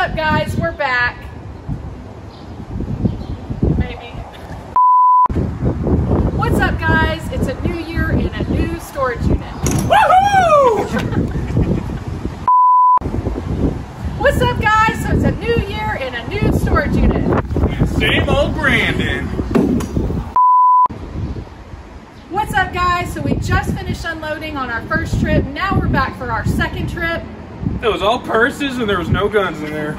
up, guys? We're back. Maybe. What's up, guys? It's a new year in a new storage unit. Woohoo! What's up, guys? So it's a new year in a new storage unit. Same old Brandon. What's up, guys? So we just finished unloading on our first trip. Now we're back for our second trip. It was all purses and there was no guns in there.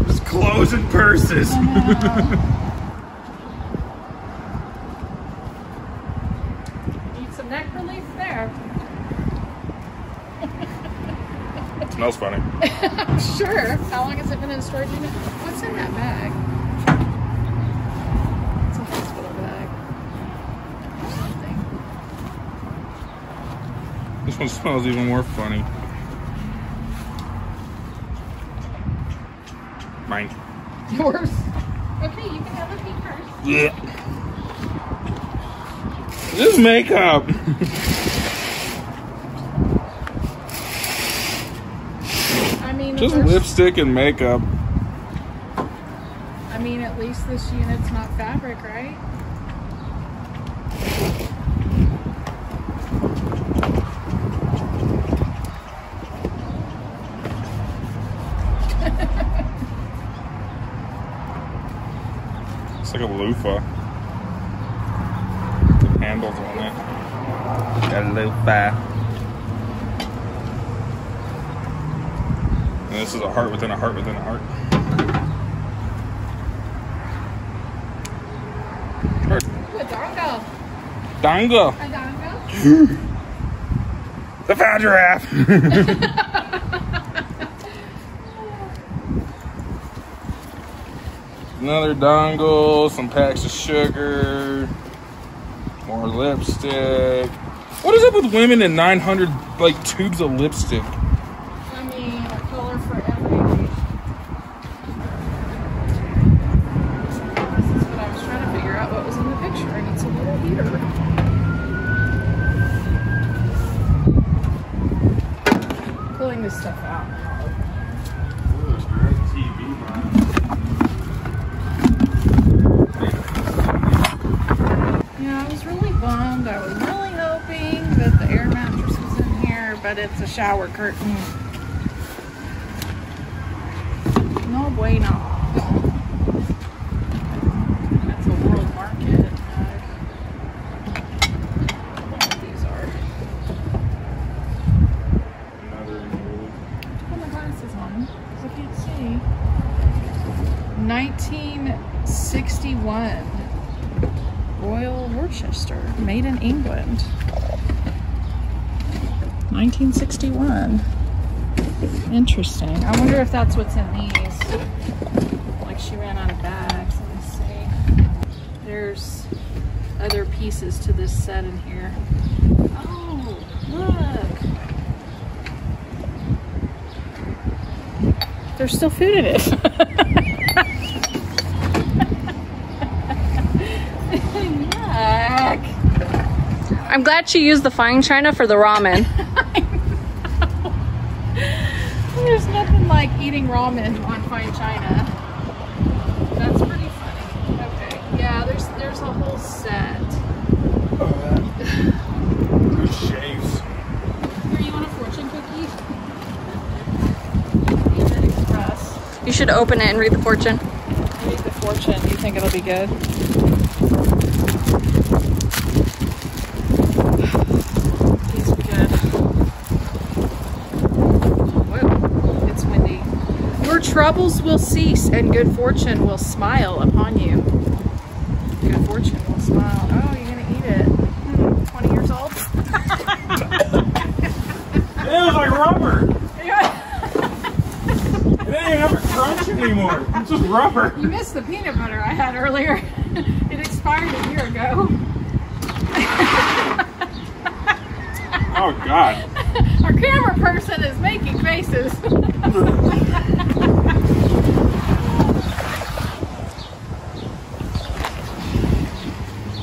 Just clothes and purses. Need some neck relief there. Smells funny. Sure. How long has it been in a storage unit? What's in that bag? It's a hospital bag. Something. This one smells even more funny. Mine. Yours? Okay, you can have a peek first. Yeah. This is makeup. Just lipstick and makeup. I mean, at least this unit's not fabric, right? It's like a loofah. The handles on it. A loofah. And this is a heart within a heart within a heart. Heart. Ooh, a dongo. Dongo. A dongo? The fat giraffe. Another dongle, some packs of sugar, more lipstick. What is up with women and 900 like tubes of lipstick? I mean, a color for every age. This is what I was trying to figure out what was in the picture, and it's a little heater. Pulling this stuff out. Yeah, I was really bummed. I was really hoping that the air mattress was in here, but it's a shower curtain. No bueno. That's a world market. What these are. Put my glasses on because I can't see. 1961. Royal Worcester, made in England. 1961. Interesting. I wonder if that's what's in these. Like she ran out of bags. Let me see. There's other pieces to this set in here. Oh, look. There's still food in it. I'm glad she used the fine china for the ramen. There's nothing like eating ramen on fine china. That's pretty funny. Okay, yeah, there's a whole set. Good shaves. Here, you want a fortune cookie? David Express. You should open it and read the fortune. Read the fortune. You think it'll be good? Troubles will cease and good fortune will smile upon you. Good fortune will smile. Oh, you're gonna eat it. 20 years old? It was like rubber. It didn't even have a crunch anymore. It's just rubber. You missed the peanut butter I had earlier. It expired a year ago. Oh God. Our camera person is making faces.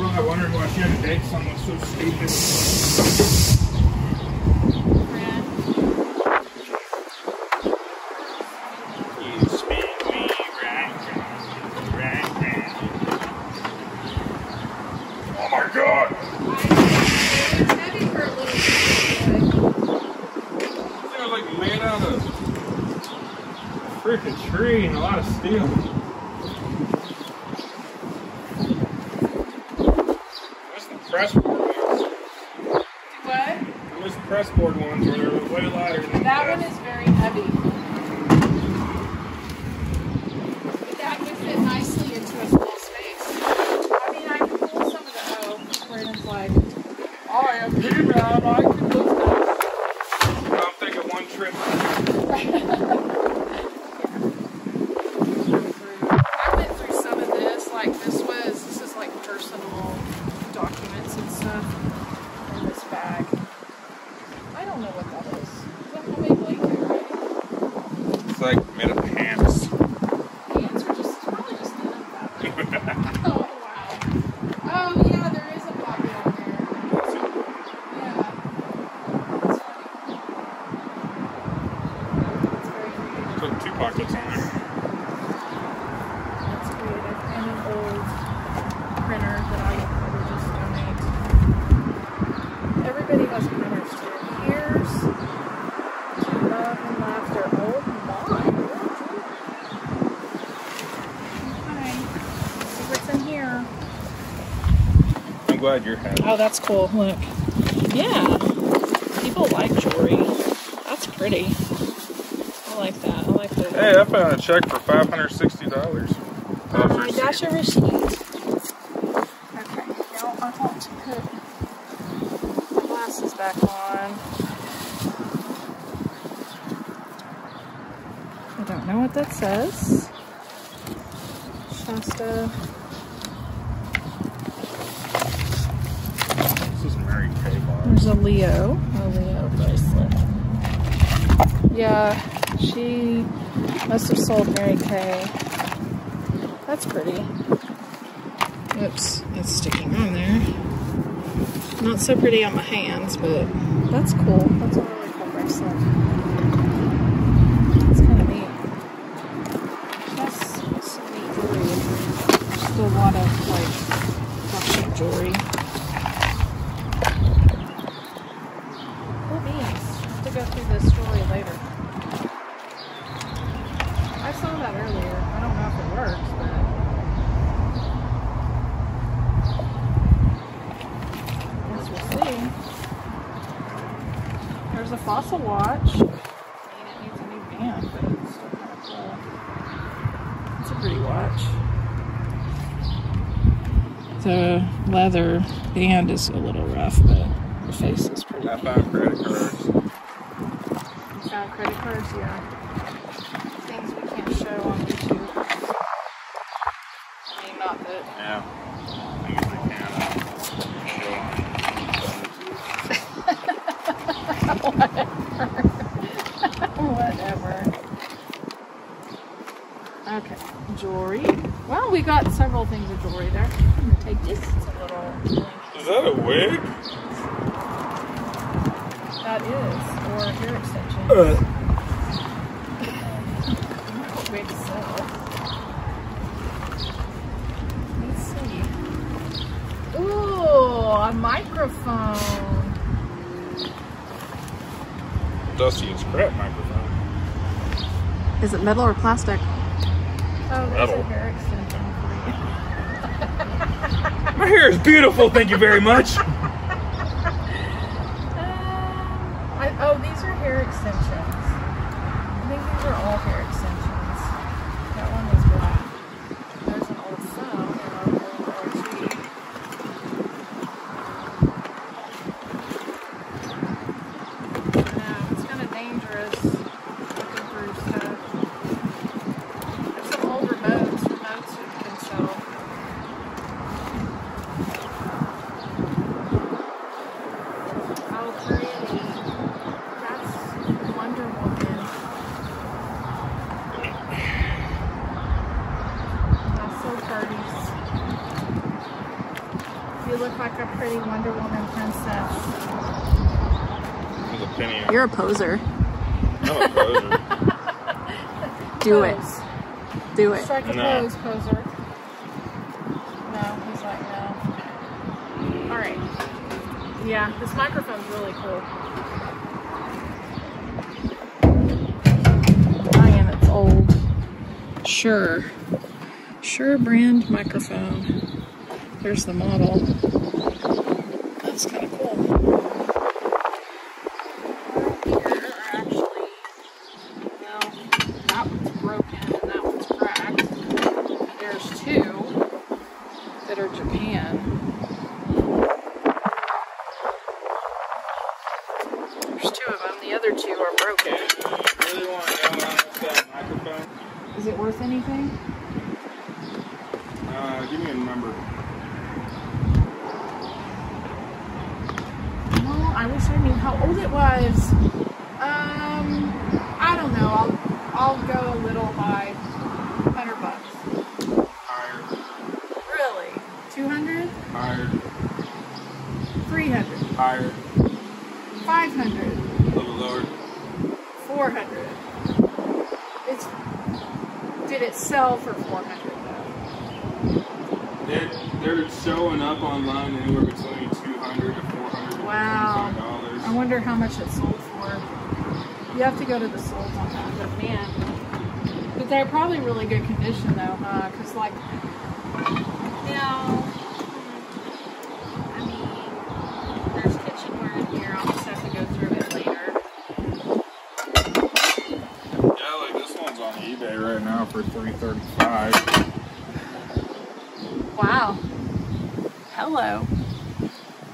I wondered why she had to date someone so stupid. You speak me right. Oh my god! It's heavy for a little bit. It was like made out of a freaking tree and a lot of steel. Pressboard ones. What? Those pressboard ones where they're way lighter than that one is very heavy. But that would fit nicely into a small space. I mean, I can pull some of the O where it's like, I am He-Man, I can lift that. I'm thinking one trip. I went through some of this, like this is like personal documents and stuff in this bag. I don't know what that is. Is that homemade blanket, right? It's like made of pants. Pants are just, probably just denim fabric. Oh, wow. Oh, yeah, there is a pocket on there. Yeah. That's funny. That's very creative. Put 2 pockets on there. That's creative. And an old printer that I would probably just donate. Everybody has printers too. Here's to love and laughter. Oh my. Okay. Let's see what's in here. I'm glad you're happy. Oh, that's cool. Look. Yeah. People like jewelry. That's pretty. I like that. I like that. Hey, I found a check for $560. Oh my gosh, a receipt. Okay, now I want to put my glasses back on. I don't know what that says. Shasta. This is Mary Kay bar. There's a Leo bracelet. Yeah, she must have sold Mary Kay. That's pretty. Oops, it's sticking on there. Not so pretty on my hands, but that's cool. That's a really cool bracelet. It's kind of neat. That's some neat jewelry. Just a lot of like cheap jewelry. Cool beans. Have to go through this jewelry later. I saw that earlier. I don't know if it works, but I guess we'll see. There's a Fossil watch. I mean, it needs a new band, but it's still kind of cool. It's a pretty watch. The leather band is a little rough, but the face is pretty. I found credit cards. You found credit cards? Yeah. Things we can't show on YouTube. I mean, not that. Yeah. I usually can. Whatever. Okay. Jewelry. Well, we got several things of jewelry there. I'm gonna take this. It's a little. Is that a wig? That is. Or hair extensions. Wig sell. Let's see. Ooh, a microphone. Dusty and scrap microphone. Is it metal or plastic? Oh, there's Metal. a hair extension for you. My hair is beautiful, thank you very much. Oh, these are hair extensions. I think these are all hair extensions. That one is black. There's an old phone and an old LG. I know, it's kind of dangerous looking through stuff. There's some old remotes that you can sell. Oh, pretty. That's Wonder pretty Wonder Woman princess. There's a penny out. You're a poser. I'm a poser. Do it. Pose. Do it. Strike a No. pose, poser. No, he's like, no. All right. Yeah, this microphone's really cool. And it's old. Sure brand microphone. There's the model. That's kind of cool. Here, actually, well, that one's broken and that one's cracked. There's two that are Japan. There's two of them. The other two are broken. You really want to know how much that microphone? Is it worth anything? Give me a number. Well, I wish I knew how old it was. I don't know. I'll go a little high. $100. Higher. Really? 200? Higher. 300? Higher. 500? A little lower. 400? Did it sell for 400 though? They're showing up online anywhere between $200 to $400. Wow. $25. I wonder how much it sold for. You have to go to the solds on that, but man. But they're probably really good condition though, huh? Because like, now, I mean, there's kitchenware in here. I'll just have to go through it later. Yeah, like this one's on eBay right now for $335. Wow. Hello.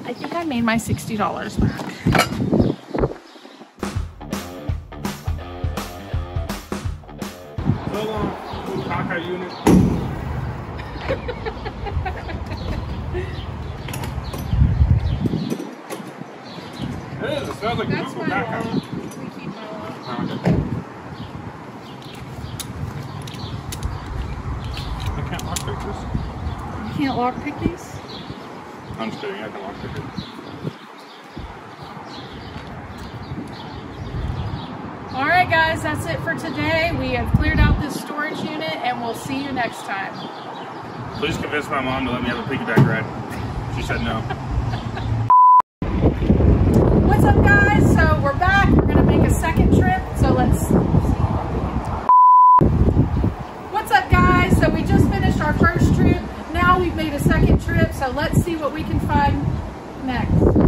I think I made my $60 back. So long, Kaka unit. It is. It sounds like That's a my Kaka. lock. We keep my lock. I can't lockpick this. You can't lock pick these? I'm just kidding. I can lockpick it. All right, guys, that's it for today. We have cleared out this storage unit, and we'll see you next time. Please convince my mom to let me have a piggyback ride. She said no. What's up, guys? So we're back. We're gonna make a second trip. So let's see. What's up, guys? So we just finished our first trip. Now we've made a second trip. So let's see what we can find next.